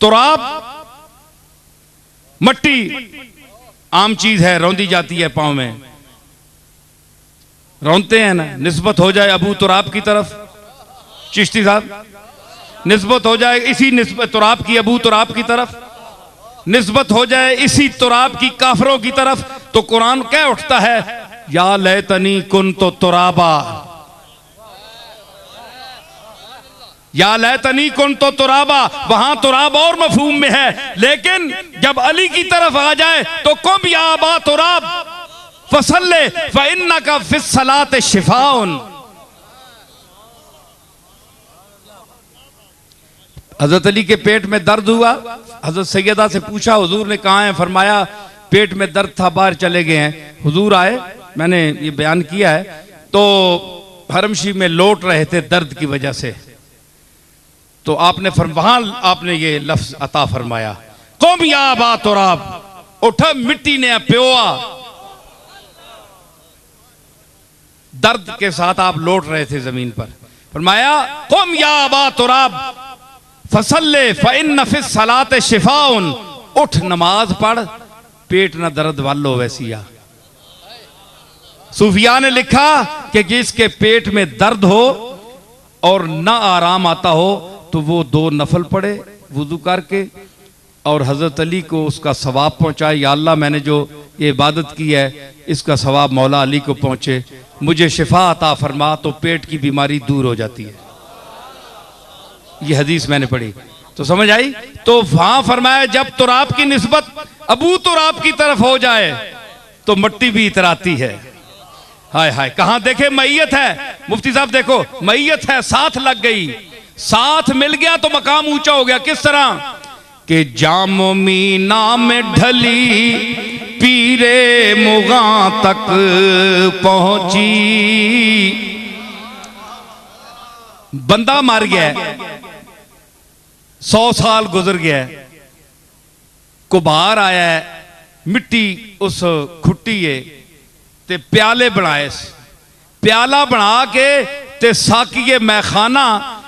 तुराब मट्टी आम चीज है, रौंदी जाती है पांव में, रौंदते हैं ना। निस्बत हो जाए अबू तुराब की तरफ, चिश्ती साहब, निस्बत हो जाए इसी निस्बत तुराब की अबू तुराब की तरफ, निस्बत हो जाए इसी तुराब की काफरों की तरफ, तो कुरान कह उठता है या लैतनी कुन तो तुराबा, या लैतनी कुन तो तुराबा। वहां तुराब और मफहूम में है, लेकिन जब अली की तरफ आ जाए तो कुम या अबा तुराब फसल्ले फइन्नका फिस सलात शिफाउन। हजरत अली के पेट में दर्द हुआ, हजरत सैयदा से पूछा हुजूर ने कहा है, फरमाया पेट में दर्द था, बाहर चले गए हैं। हुजूर आए, मैंने ये बयान किया है, तो हरमशी में लौट रहे थे दर्द की वजह से, तो आपने वहां आपने ये लफ्ज अता फरमाया कौम या अबा तुराब, उठा मिट्टी ने प्योआ। दर्द के साथ आप लौट रहे थे जमीन पर, फरमाया कौम या अबा तुराब फसल्ले फ़इन्न फ़िस सलात शिफाउन, उठ नमाज पढ़, पेट ना दर्द वालो वैसिया। सूफिया ने लिखा कि जिसके पेट में दर्द हो और ना आराम आता हो तो वो 2 नफल पढ़े वुजू करके, और हजरत अली को उसका सवाब पहुंचाए। या अल्लाह मैंने जो ये इबादत की है इसका सवाब मौला अली को पहुंचे, मुझे शिफा अता फरमा, तो पेट की बीमारी दूर हो जाती है। ये हदीस मैंने पढ़ी तो समझ आई। तो वहां फरमाया जब तुराब की निस्बत अबू तुराब की तरफ हो जाए तो मिट्टी भी इतराती है। हाय हाय, कहां देखे मैयत है, मुफ्ती साहब देखो मैयत है, साथ लग गई, साथ मिल गया तो मकाम ऊंचा हो गया। किस तरह कि जामो मीना में ढली पीरे मुगा तक पहुंची। बंदा मर गया, 100 साल गुजर गया, कुबार आया है, मिट्टी उस खुट्टी है ते प्याले बनाए, प्याला बना के ते साकिए मैखाना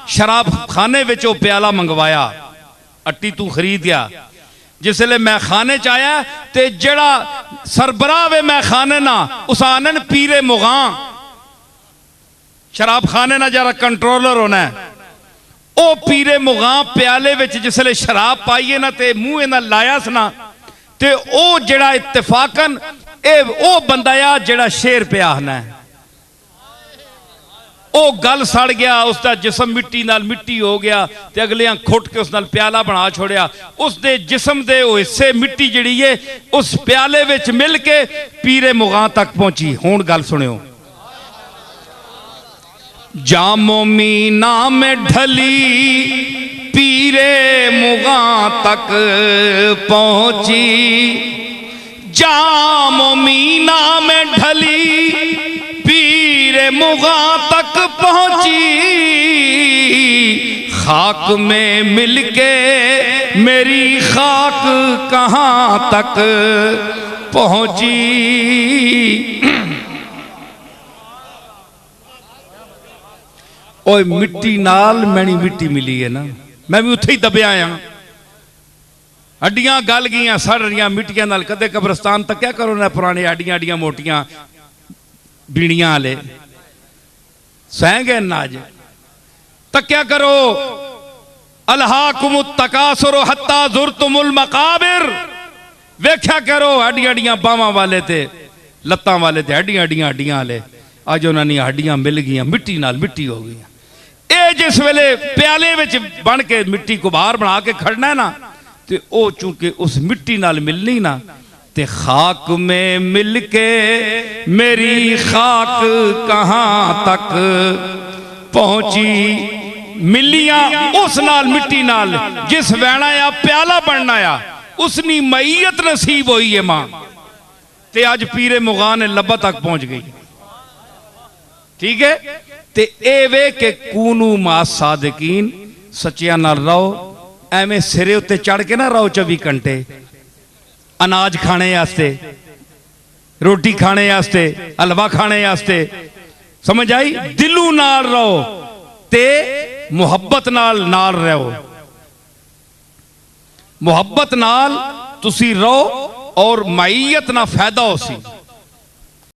शराब खाने विच वो प्याला मंगवाया, अट्टी तू खरीदिया। जिसले मैखाने च आया ते जड़ा सरबराह वे मैखाने ना उस आनन पीरे मुगा, शराब खाने ना जरा कंट्रोलर होना है, ओ पीरे मुगा प्याले विच जिसले शराब पाइए ना ते मुंह ना लाया सना, ते ओ जड़ा इत्तेफाकन ए ओ बंदा आ जड़ा शेर पे आना है, ओ गल सड़ गया, उसका जिसम मिट्टी नाल मिट्टी हो गया, ते अगलियां खुट के उस नाल प्याला बना छोड़िया। उसके जिसम दे ओ हिस्से मिट्टी जड़ी है उस प्याले विच मिल के पीरे मुगा तक पहुंची। हुण गल सुनियो, जामो मीना में ढली पीरे मुगा तक पहुंची, जामो मीना में ढली पीरे मुगा तक पहुंची, खाक में मिलके मेरी खाक कहां तक पहुंची। ओए मिट्टी नाल मैनी मिट्टी मिली है ना, मैं भी उत्थे ही दबिया आया, हड्डियां गल गई सड़ रही मिट्टियां नाल। कदे कब्रस्तान तक क्या करो ना, पुराने हड्डियां हड्डियां मोटियां बीड़ियां वाले सह गए नाज, तक क्या करो अल्हाकुम तकासुर हत्ता जुरतुमुल मकाबिर, वेख्या करो हड्डियां हड्डियां बावां वाले थे, लत्तां वाले थे, हड्डियां हड्डियां हड्डियां वाले, अज उन्होंने हड्डियां मिल गई, मिट्टी नाल मिट्टी हो गई। ये जिस वेले प्याले विच बन के मिट्टी को बाहर बना के खड़ना है ना, ते ओ चूंकि उस मिट्टी नाल मिलनी ना, ते खाक में मिलके मेरी खाक कहां तक पहुंची। मिलियां उस नाल मिट्टी नाल जिस वैना या प्याला बनना या उसनी मैयत नसीब हुई है मां, ते अज पीरे मुगा ने लब्बा तक पहुंच गई। ठीक है, ते ए वे के कूनू मा सादिकीन, सच्चिया नाल रहो, एवें सिरे उत्ते चढ़ के ना रहो 24 घंटे अनाज खाने वास्ते, रोटी खाने वास्ते, हलवा खाने वास्ते, समझ आई। दिलू नाल रहो ते मुहब्बत नाल रहो। मुहब्बत नाल तुसी रहो और माईयत ना फायदा हो सी।